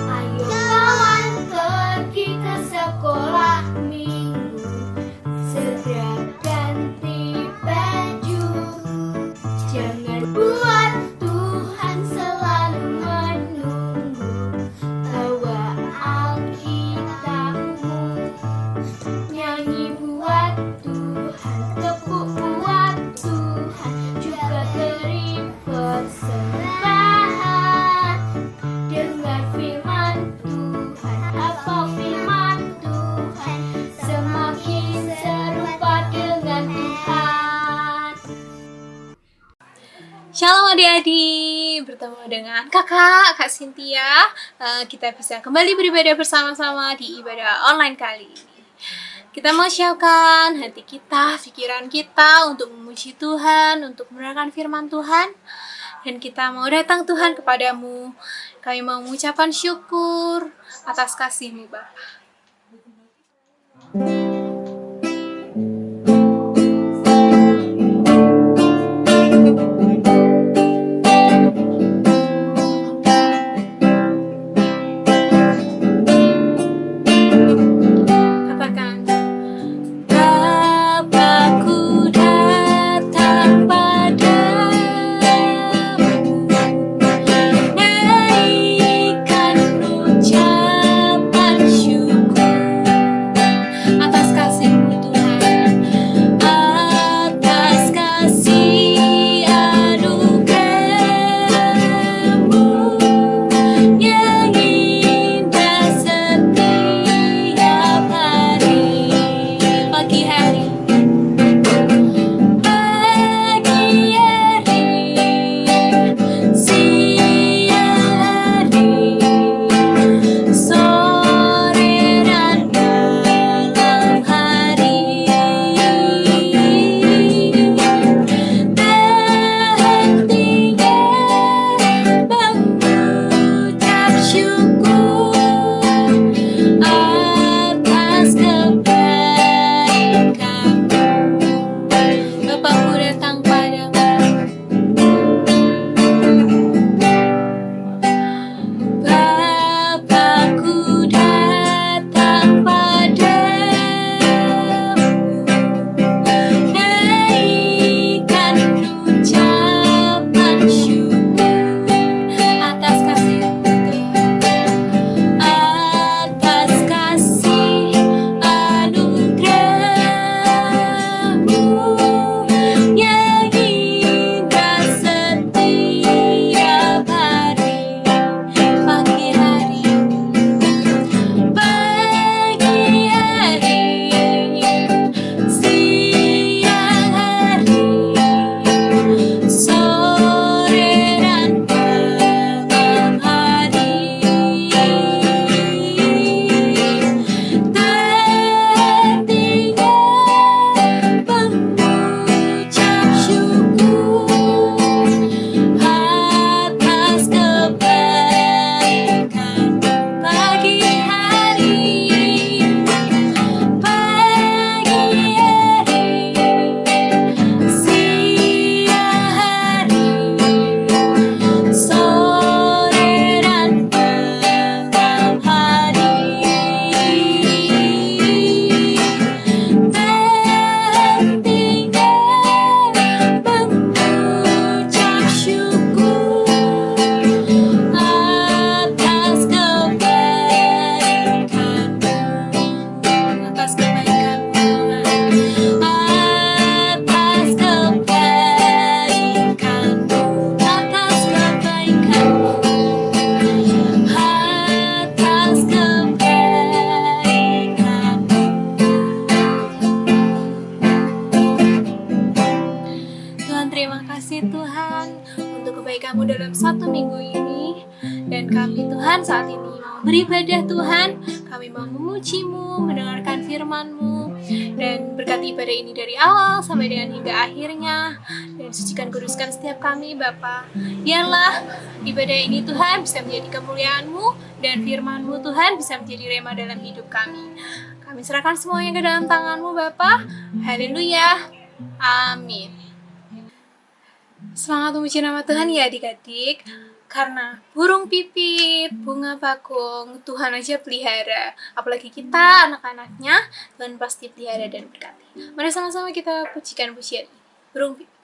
Ayo kawan pergi ke sekolah minggu, segera ganti baju. Jangan buat Tuhan selalu menunggu. Bawa Alkitabmu, nyanyi buat Tuhan, tepuk buat Tuhan, juga beri persembahan. Dengar firman Tuhan, hafal firman Tuhan, semakin serupa dengan Tuhan. Shalom adik-adik, bertemu dengan Kak Cynthia. Kita bisa kembali beribadah bersama-sama di ibadah online kali ini. Kita mau siapkan hati kita, pikiran kita untuk memuji Tuhan, untuk mendengarkan firman Tuhan. Dan kita mau datang Tuhan kepadamu. Kami mau mengucapkan syukur atas kasih-Mu Bapa. Katakan, Bapakku datang padamu, naikkan ucapan syukur atas kasih-Mu Tuhan, atas kasih anugerah-Mu yang indah setiap hari. Pagi hari, siang hari, sore dan malam hari, hentinya mengucap syukur atas kebaikan-Mu. Bapakku datang padamu, Bapakku datang padamu, naikkan ucapan syukur atas kasih-Mu Tuhan, atas kasih anugerah-Mu yang indah setiap hari. Pagi hari, siang hari, sore dan malam hari, hentinya mengucap syukur atas kebaikan. Pagi hari, siang hari, sore dan malam hari, hentinya mengucap syukur atas kebaikan-Mu, atas kebaikan-Mu, atas kebaikan-Mu, atas kebaikan-Mu, atas kebaikan-Mu. Tuhan, terima kasih Tuhan untuk kebaikan-Mu dalam satu minggu ini. Dan kami Tuhan saat ini mau beribadah Tuhan, kami mau memuji-Mu, mendengarkan firman-Mu, dan berkati ibadah ini dari awal sampai dengan hingga akhirnya. Dan sucikan kuduskan setiap kami Bapa. Biarlah ibadah ini Tuhan bisa menjadi kemuliaan-Mu, dan firman-Mu Tuhan bisa menjadi rema dalam hidup kami. Kami serahkan semuanya ke dalam tangan-Mu Bapa. Haleluya. Amin. Semangat memuji nama Tuhan ya adik-adik. Karena burung pipit, bunga bakung, Tuhan aja pelihara. Apalagi kita anak-anaknya, Tuhan pasti pelihara dan berkati. Mari sama-sama kita pujikan pujian ini. Burung pipit.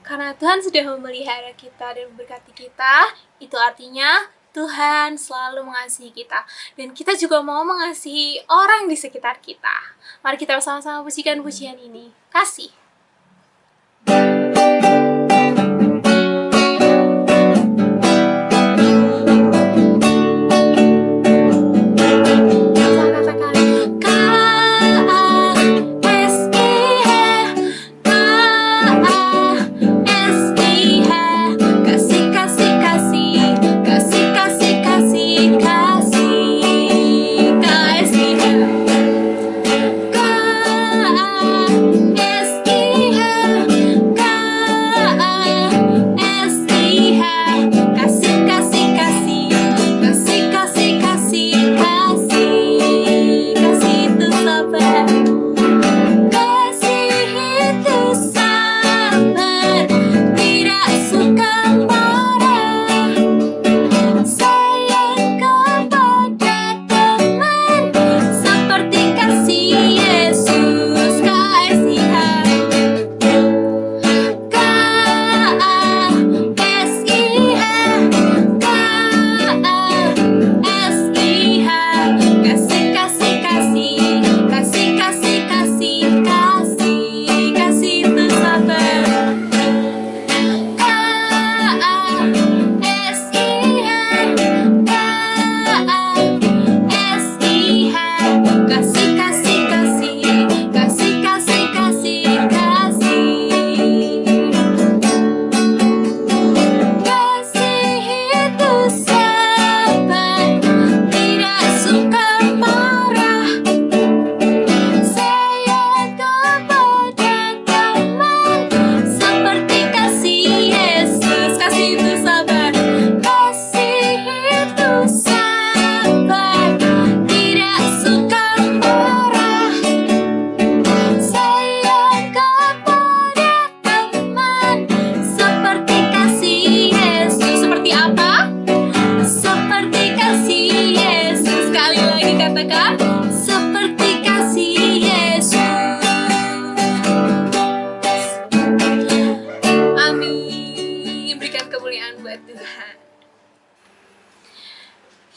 Karena Tuhan sudah memelihara kita dan memberkati kita, itu artinya Tuhan selalu mengasihi kita. Dan kita juga mau mengasihi orang di sekitar kita. Mari kita bersama-sama pujikan pujian ini. Kasih.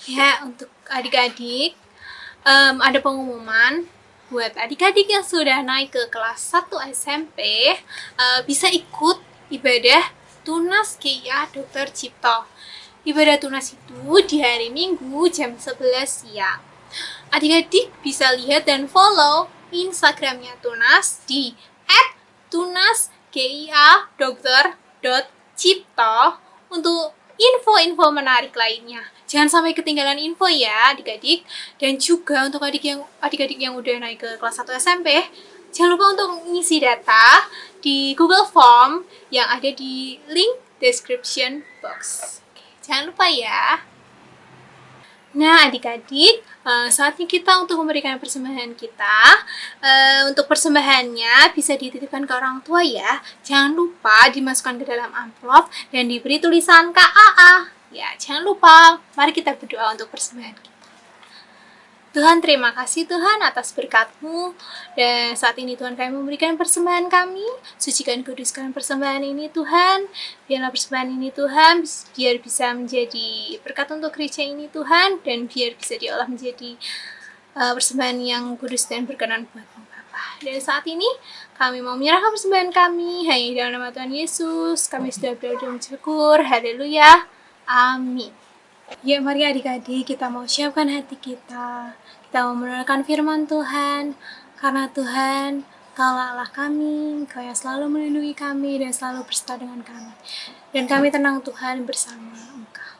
Ya, untuk adik-adik, ada pengumuman buat adik-adik yang sudah naik ke kelas 1 SMP, bisa ikut ibadah tunas KIA Dr. Cipto. Ibadah tunas itu di hari Minggu jam 11 siang. Adik-adik bisa lihat dan follow Instagramnya Tunas di @tunaskia.dr.cipto untuk info-info menarik lainnya. Jangan sampai ketinggalan info ya adik-adik. Dan juga untuk adik-adik yang udah naik ke kelas 1 SMP, jangan lupa untuk ngisi data di Google Form yang ada di link description box. Oke, jangan lupa ya. Nah adik-adik, saatnya kita untuk memberikan persembahan kita. Untuk persembahannya bisa dititipkan ke orang tua ya. Jangan lupa dimasukkan ke dalam amplop dan diberi tulisan KAA. Ya, jangan lupa. Mari kita berdoa untuk persembahan kita. Tuhan, terima kasih Tuhan atas berkat-Mu. Dan saat ini Tuhan, kami memberikan persembahan kami. Sucikan, kuduskan persembahan ini Tuhan. Biarlah persembahan ini Tuhan, biar bisa menjadi berkat untuk gereja ini Tuhan. Dan biar bisa diolah menjadi persembahan yang kudus dan berkenan buat-Mu Bapa. Dan saat ini kami mau menyerahkan persembahan kami hanya dalam nama Tuhan Yesus. Kami sudah berdoa dan bersyukur. Haleluya. Amin. Ya, mari adik-adik kita mau siapkan hati kita. Kita mau mendengarkan firman Tuhan. Karena Tuhan, Kaulah Allah kami, Kau yang selalu melindungi kami dan selalu berserta dengan kami. Dan kami tenang Tuhan bersama Engkau.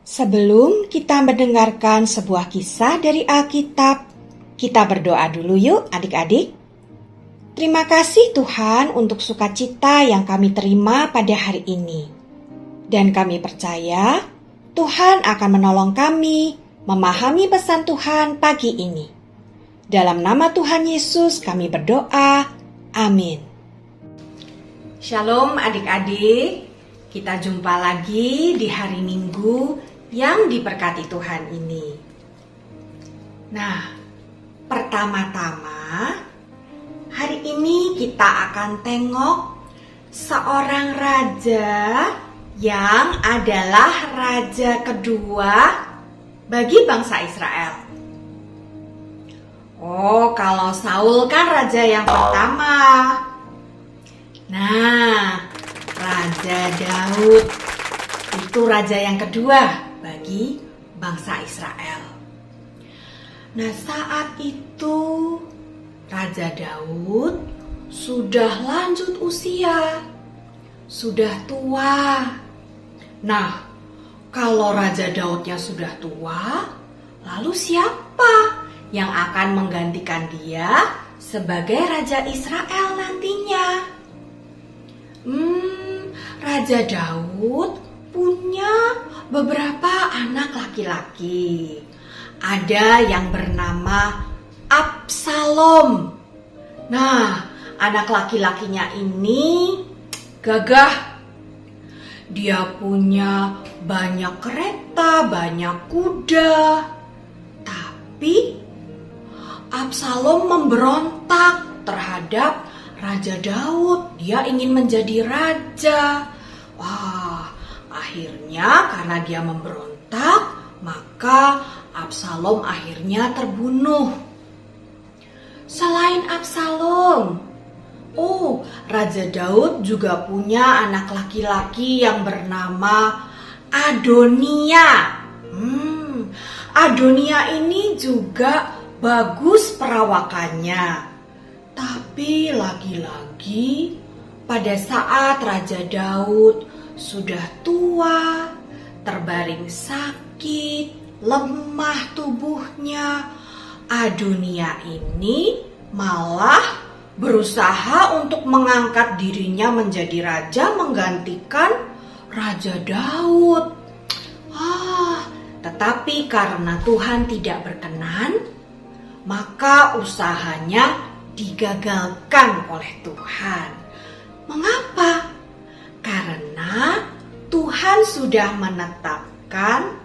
Sebelum kita mendengarkan sebuah kisah dari Alkitab, kita berdoa dulu yuk adik-adik. Terima kasih Tuhan untuk sukacita yang kami terima pada hari ini. Dan kami percaya Tuhan akan menolong kami memahami pesan Tuhan pagi ini. Dalam nama Tuhan Yesus kami berdoa. Amin. Shalom adik-adik. Kita jumpa lagi di hari Minggu yang diberkati Tuhan ini. Nah, pertama-tama hari ini kita akan tengok seorang raja yang adalah raja kedua bagi bangsa Israel. Oh, kalau Saul kan raja yang pertama. Nah, Raja Daud itu raja yang kedua bagi bangsa Israel. Nah, saat itu Raja Daud sudah lanjut usia, sudah tua. Nah, kalau Raja Daudnya sudah tua, lalu siapa yang akan menggantikan dia sebagai Raja Israel nantinya? Raja Daud punya beberapa anak laki-laki. Ada yang bernama Absalom. Nah, anak laki-lakinya ini gagah. Dia punya banyak kereta, banyak kuda. Tapi Absalom memberontak terhadap Raja Daud. Dia ingin menjadi raja. Wah, akhirnya karena dia memberontak, maka Absalom akhirnya terbunuh. Selain Absalom, Raja Daud juga punya anak laki-laki yang bernama Adonia. Adonia ini juga bagus perawakannya. Tapi lagi-lagi pada saat Raja Daud sudah tua, terbaring sakit, lemah tubuhnya, Adonia ini malah berusaha untuk mengangkat dirinya menjadi raja menggantikan Raja Daud. Tetapi karena Tuhan tidak berkenan, maka usahanya digagalkan oleh Tuhan. Mengapa? Karena Tuhan sudah menetapkan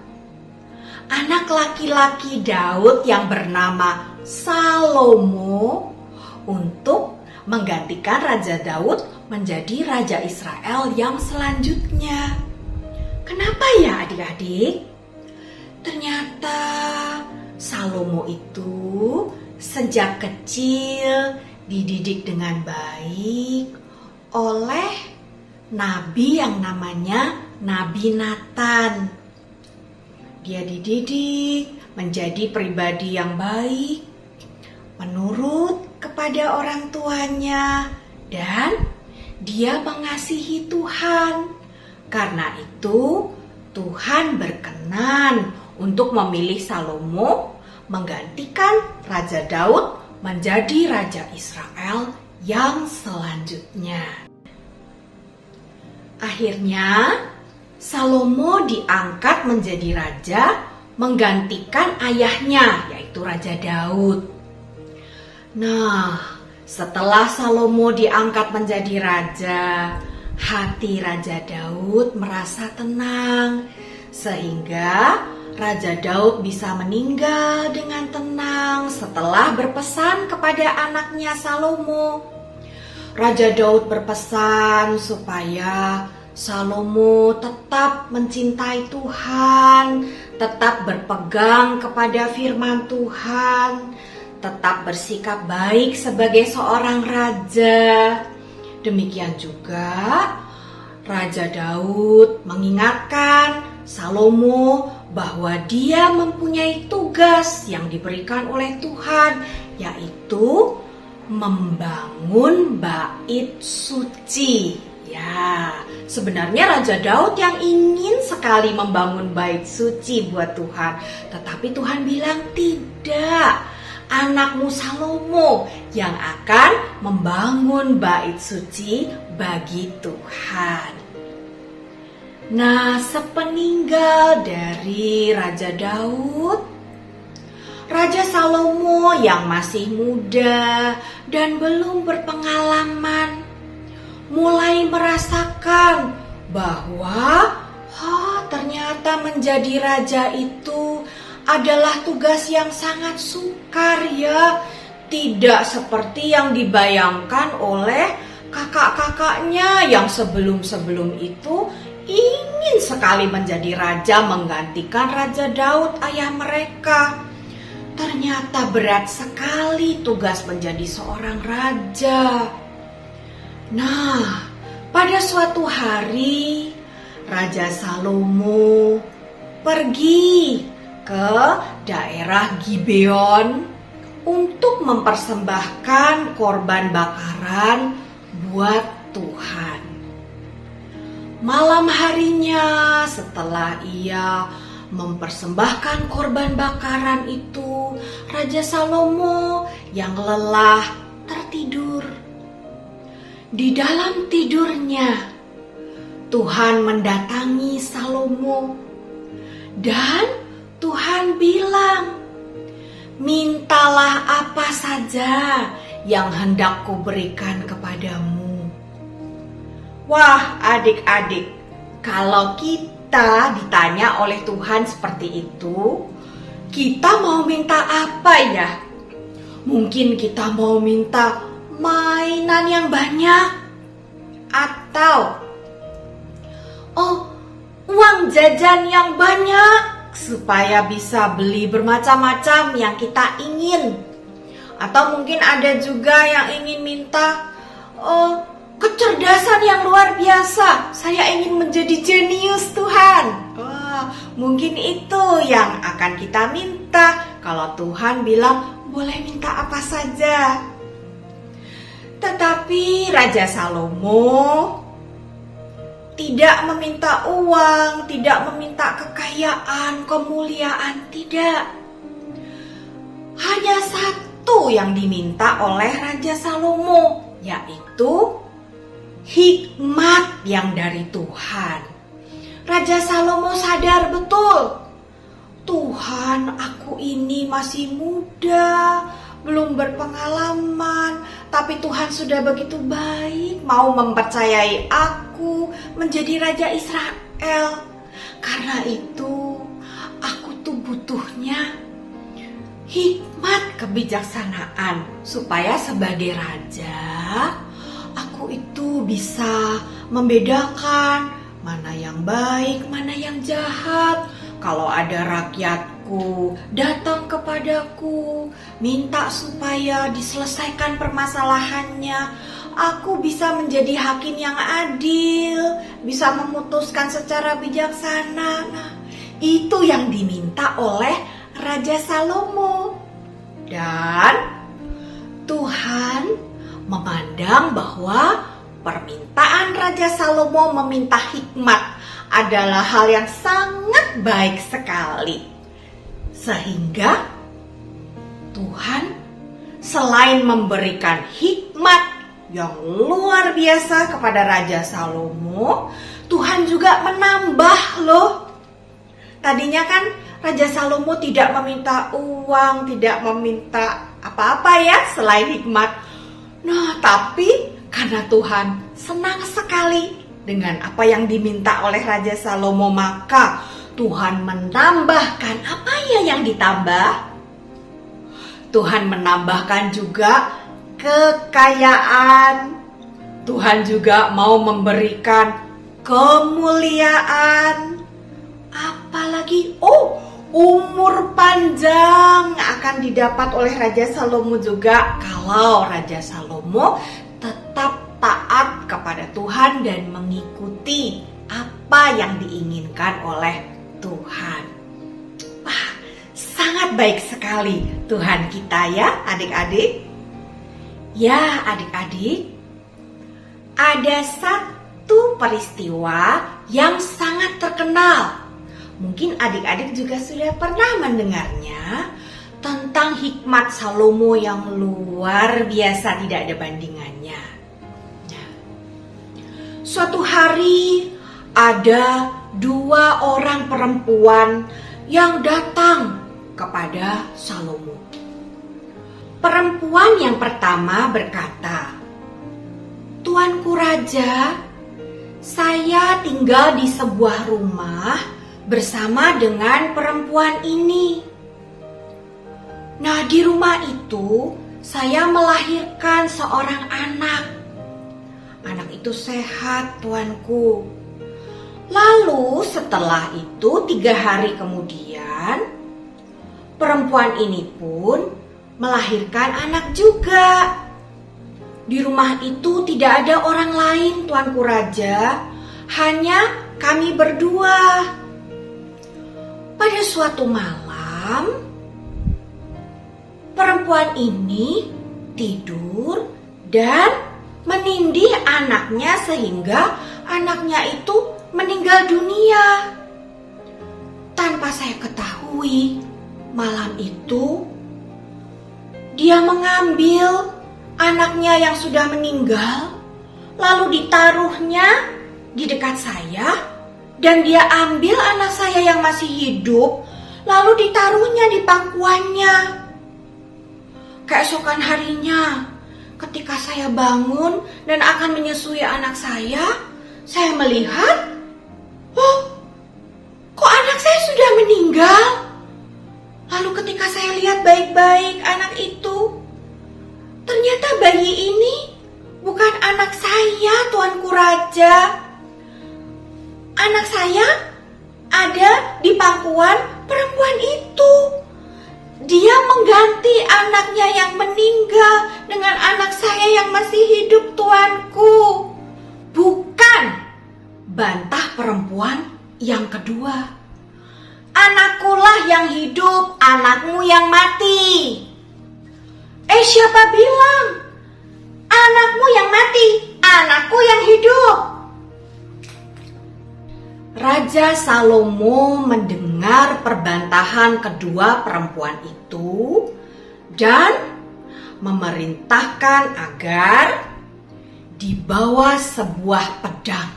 anak laki-laki Daud yang bernama Salomo untuk menggantikan Raja Daud menjadi Raja Israel yang selanjutnya. Kenapa ya adik-adik? Ternyata Salomo itu sejak kecil dididik dengan baik oleh nabi yang namanya Nabi Nathan. Dia dididik menjadi pribadi yang baik, menurut kepada orang tuanya, dan dia mengasihi Tuhan. Karena itu Tuhan berkenan untuk memilih Salomo menggantikan Raja Daud menjadi Raja Israel yang selanjutnya. Akhirnya Salomo diangkat menjadi raja menggantikan ayahnya, yaitu Raja Daud. Nah, setelah Salomo diangkat menjadi raja, hati Raja Daud merasa tenang, sehingga Raja Daud bisa meninggal dengan tenang setelah berpesan kepada anaknya Salomo. Raja Daud berpesan supaya Salomo tetap mencintai Tuhan, tetap berpegang kepada firman Tuhan, tetap bersikap baik sebagai seorang raja. Demikian juga Raja Daud mengingatkan Salomo bahwa dia mempunyai tugas yang diberikan oleh Tuhan, yaitu membangun bait suci. Ya, sebenarnya Raja Daud yang ingin sekali membangun bait suci buat Tuhan. Tetapi Tuhan bilang tidak, anakmu Salomo yang akan membangun bait suci bagi Tuhan. Nah, sepeninggal dari Raja Daud, Raja Salomo yang masih muda dan belum berpengalaman mulai merasakan bahwa ternyata menjadi raja itu adalah tugas yang sangat sukar ya. Tidak seperti yang dibayangkan oleh kakak-kakaknya yang sebelum-sebelum itu ingin sekali menjadi raja menggantikan Raja Daud ayah mereka. Ternyata berat sekali tugas menjadi seorang raja. Nah, pada suatu hari Raja Salomo pergi ke daerah Gibeon untuk mempersembahkan korban bakaran buat Tuhan. Malam harinya setelah ia mempersembahkan korban bakaran itu, Raja Salomo yang lelah tertidur. Di dalam tidurnya, Tuhan mendatangi Salomo dan Tuhan bilang, "Mintalah apa saja yang hendak kuberikan kepadamu." Wah, adik-adik, kalau kita ditanya oleh Tuhan seperti itu, kita mau minta apa ya? Mungkin kita mau minta mainan yang banyak, atau uang jajan yang banyak supaya bisa beli bermacam-macam yang kita ingin. Atau mungkin ada juga yang ingin minta kecerdasan yang luar biasa. Saya ingin menjadi jenius, Tuhan. Mungkin itu yang akan kita minta kalau Tuhan bilang boleh minta apa saja. Tetapi Raja Salomo tidak meminta uang, tidak meminta kekayaan, kemuliaan, tidak. Hanya satu yang diminta oleh Raja Salomo, yaitu hikmat yang dari Tuhan. Raja Salomo sadar betul, Tuhan, aku ini masih muda, belum berpengalaman, tapi Tuhan sudah begitu baik mau mempercayai aku menjadi Raja Israel. Karena itu aku tuh butuhnya hikmat kebijaksanaan supaya sebagai raja aku itu bisa membedakan mana yang baik, mana yang jahat. Kalau ada rakyatku datang kepadaku, minta supaya diselesaikan permasalahannya, aku bisa menjadi hakim yang adil, bisa memutuskan secara bijaksana. Nah, itu yang diminta oleh Raja Salomo. Dan Tuhan memandang bahwa permintaan Raja Salomo meminta hikmat adalah hal yang sangat baik sekali. Sehingga Tuhan selain memberikan hikmat yang luar biasa kepada Raja Salomo, Tuhan juga menambah loh. Tadinya kan Raja Salomo tidak meminta uang, tidak meminta apa-apa ya selain hikmat. Nah, tapi karena Tuhan senang sekali dengan apa yang diminta oleh Raja Salomo, maka Tuhan menambahkan. Apa ya yang ditambah? Tuhan menambahkan juga kekayaan. Tuhan juga mau memberikan kemuliaan. Apalagi umur panjang akan didapat oleh Raja Salomo juga kalau Raja Salomo tetap taat kepada Tuhan dan mengikuti apa yang diinginkan oleh Tuhan. Wah, sangat baik sekali Tuhan kita ya adik-adik. Ya adik-adik, ada satu peristiwa yang sangat terkenal. Mungkin adik-adik juga sudah pernah mendengarnya tentang hikmat Salomo yang luar biasa, tidak ada bandingannya. Nah, suatu hari ada dua orang perempuan yang datang kepada Salomo. Perempuan yang pertama berkata, "Tuanku Raja, saya tinggal di sebuah rumah bersama dengan perempuan ini. Nah, di rumah itu saya melahirkan seorang anak. Anak itu sehat, Tuanku. Lalu setelah itu 3 hari kemudian, perempuan ini pun melahirkan anak juga. Di rumah itu tidak ada orang lain, Tuanku Raja, hanya kami berdua. Pada suatu malam, perempuan ini tidur dan menindih anaknya sehingga anaknya itu meninggal dunia. Tanpa saya ketahui, malam itu dia mengambil anaknya yang sudah meninggal, lalu ditaruhnya di dekat saya, dan dia ambil anak saya yang masih hidup, lalu ditaruhnya di pangkuannya. Keesokan harinya, ketika saya bangun dan akan menyusui anak saya melihat, oh, kok anak saya sudah meninggal? Lalu ketika saya lihat baik-baik anak itu, ternyata bayi ini bukan anak saya, Tuanku Raja. Anak saya ada di pangkuan perempuan itu. Dia mengganti anaknya yang meninggal dengan anak saya yang masih hidup, Tuanku. Bukan, bantah perempuan yang kedua. Anakkulah yang hidup, anakmu yang mati. Siapa bilang? Anakmu yang mati, anakku yang hidup. Raja Salomo mendengar perbantahan kedua perempuan itu dan memerintahkan agar dibawa sebuah pedang.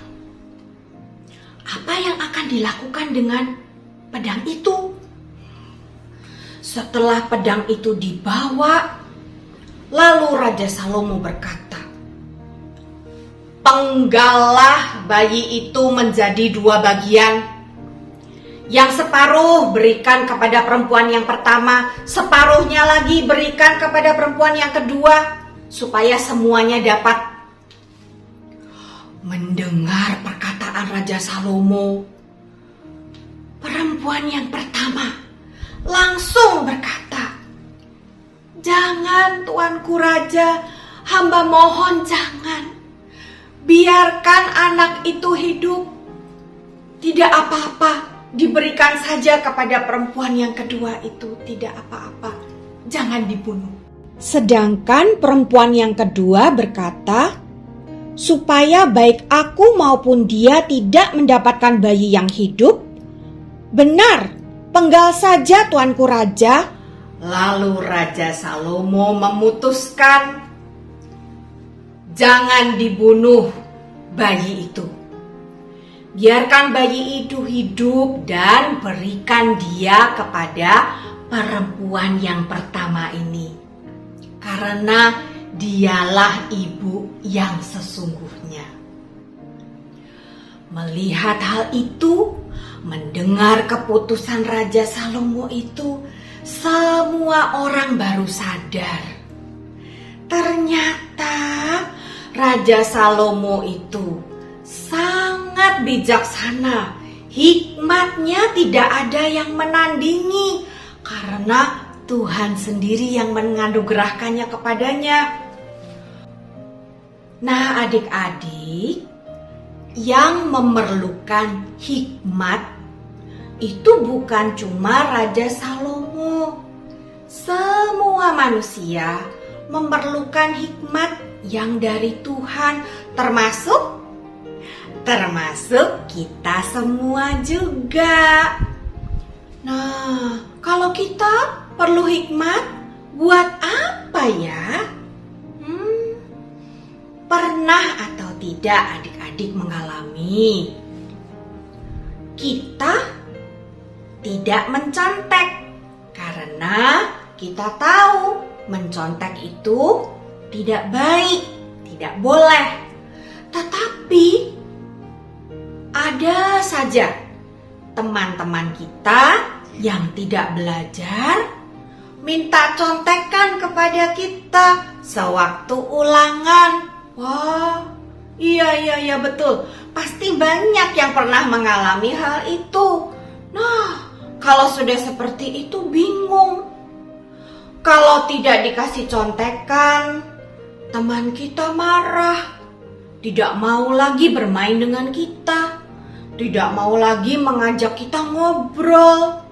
Apa yang akan dilakukan dengan pedang itu? Setelah pedang itu dibawa, lalu Raja Salomo berkata, "Penggalah bayi itu menjadi 2 bagian. Yang separuh berikan kepada perempuan yang pertama, separuhnya lagi berikan kepada perempuan yang kedua, supaya semuanya dapat." Mendengar perkataan Raja Salomo, perempuan yang pertama langsung berkata, "Jangan, Tuanku Raja, hamba mohon jangan. Biarkan anak itu hidup. Tidak apa-apa, diberikan saja kepada perempuan yang kedua itu, tidak apa-apa. Jangan dibunuh." Sedangkan perempuan yang kedua berkata, "Supaya baik aku maupun dia tidak mendapatkan bayi yang hidup, benar, penggal saja, Tuanku Raja." Lalu Raja Salomo memutuskan, jangan dibunuh bayi itu. Biarkan bayi itu hidup dan berikan dia kepada perempuan yang pertama ini, karena dialah ibu yang sesungguhnya. Melihat hal itu, mendengar keputusan Raja Salomo itu, semua orang baru sadar. Ternyata Raja Salomo itu sangat bijaksana. Hikmatnya tidak ada yang menandingi, karena Tuhan sendiri yang menganugerahkannya kepadanya. Nah, adik-adik, yang memerlukan hikmat itu bukan cuma Raja Salomo. Semua manusia memerlukan hikmat yang dari Tuhan, termasuk termasuk kita semua juga. Nah, kalau kita perlu hikmat, buat apa ya? Pernah atau tidak adik-adik mengalami kita tidak mencontek karena kita tahu mencontek itu tidak baik, tidak boleh. Tetapi ada saja teman-teman kita yang tidak belajar minta contekan kepada kita sewaktu ulangan. Wah, iya betul. Pasti banyak yang pernah mengalami hal itu. Nah, kalau sudah seperti itu bingung. Kalau tidak dikasih contekan, teman kita marah. Tidak mau lagi bermain dengan kita. Tidak mau lagi mengajak kita ngobrol.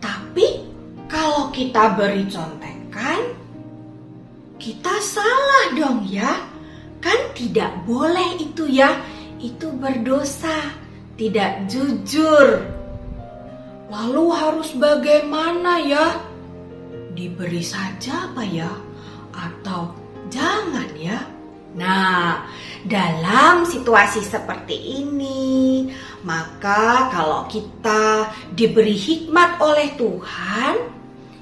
Tapi kalau kita beri contekan, kita salah dong ya. Kan tidak boleh itu ya. Itu berdosa, tidak jujur. Lalu harus bagaimana ya? Diberi saja apa ya? Atau jangan ya? Nah, dalam situasi seperti ini, maka kalau kita diberi hikmat oleh Tuhan,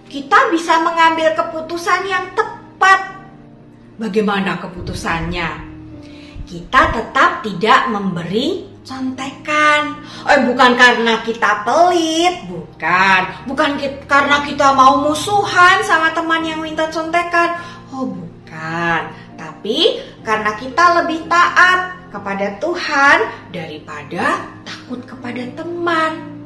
kita bisa mengambil keputusan yang tepat. Bagaimana keputusannya? Kita tetap tidak memberi contekan. Bukan karena kita pelit, bukan karena kita mau musuhan sama teman yang minta contekan. Bukan. Tapi karena kita lebih taat kepada Tuhan daripada takut kepada teman.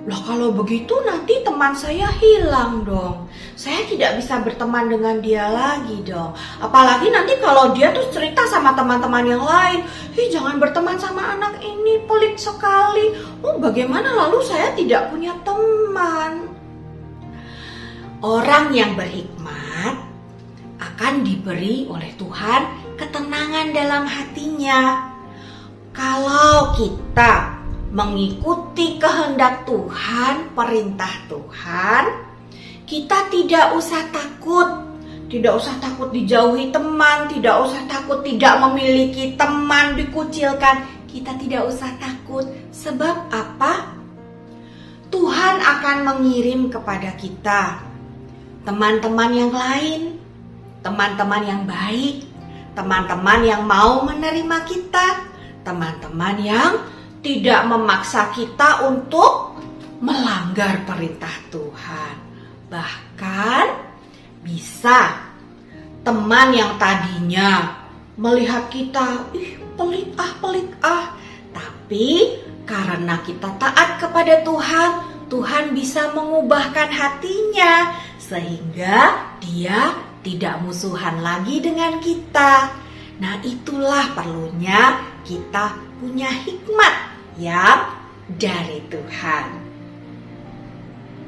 Loh, kalau begitu nanti teman saya hilang dong. Saya tidak bisa berteman dengan dia lagi dong. Apalagi nanti kalau dia tuh cerita sama teman-teman yang lain, jangan berteman sama anak ini, pelit sekali. Bagaimana lalu saya tidak punya teman? Orang yang berhikmat akan diberi oleh Tuhan ketenangan dalam hatinya. Kalau kita mengikuti kehendak Tuhan, perintah Tuhan, kita tidak usah takut. Tidak usah takut dijauhi teman, tidak usah takut tidak memiliki teman, dikucilkan. Kita tidak usah takut. Sebab apa? Tuhan akan mengirim kepada kita teman-teman yang lain, teman-teman yang baik, teman-teman yang mau menerima kita, teman-teman yang tidak memaksa kita untuk melanggar perintah Tuhan. Bahkan bisa teman yang tadinya melihat kita, pelit ah. Tapi karena kita taat kepada Tuhan, Tuhan bisa mengubahkan hatinya sehingga dia tidak musuhan lagi dengan kita. Nah, itulah perlunya kita punya hikmat yang dari Tuhan.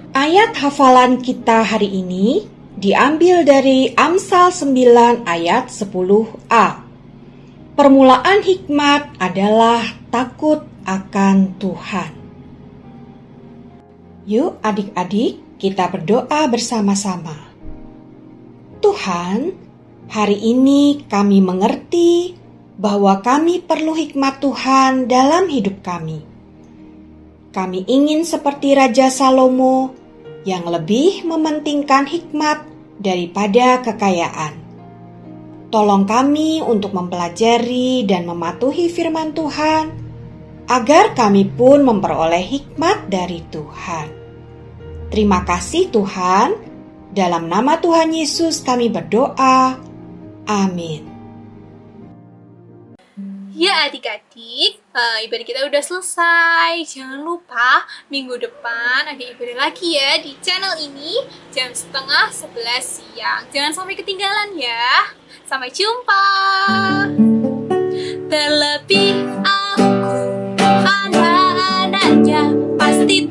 Ayat hafalan kita hari ini diambil dari Amsal 9 ayat 10a. Permulaan hikmat adalah takut akan Tuhan. Yuk adik-adik, kita berdoa bersama-sama. Tuhan, hari ini kami mengerti bahwa kami perlu hikmat Tuhan dalam hidup kami. Kami ingin seperti Raja Salomo yang lebih mementingkan hikmat daripada kekayaan. Tolong kami untuk mempelajari dan mematuhi firman Tuhan, agar kami pun memperoleh hikmat dari Tuhan. Terima kasih Tuhan, dalam nama Tuhan Yesus kami berdoa. Amin. Ya adik-adik, ibadah kita udah selesai. Jangan lupa minggu depan ada ibadah lagi ya di channel ini jam 10:30 siang. Jangan sampai ketinggalan ya. Sampai jumpa. Terlebih aku anak-anaknya pasti